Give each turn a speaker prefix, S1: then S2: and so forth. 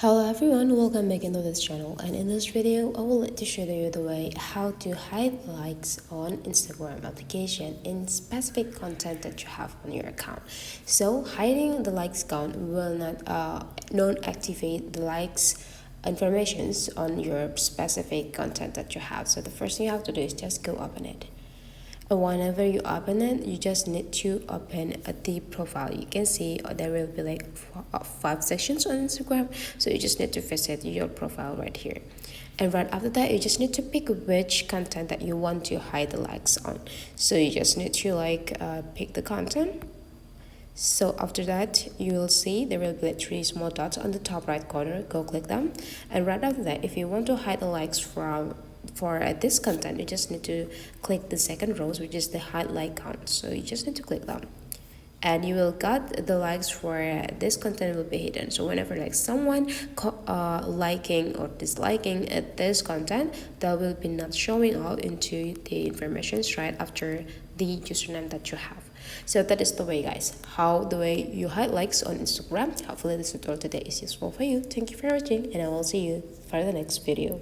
S1: Hello everyone, welcome back into this channel, and in this video I will like to show you the way how to hide likes on Instagram application in specific content that you have on your account. So hiding the likes count will not activate the likes informations on your specific content that you have. So the first thing you have to do is just go open it. And whenever you open it, you just need to open the profile. You can see there will be like 5 sections on Instagram, so you just need to visit your profile right here. And right after that, you just need to pick which content that you want to hide the likes on. So you just need to pick the content. So after that, you will see there will be like 3 small dots on the top right corner. Go click them, and right after that, if you want to hide the likes for this content, you just need to click the second row, which is the hide like count. So you just need to click them, and you will get the likes for this content will be hidden. So whenever like someone liking or disliking this content, that will be not showing up into the information right after the username that you have. So that is the way, guys, the way you hide likes on Instagram. Hopefully this tutorial today is useful for you. Thank you for watching, and I will see you for the next video.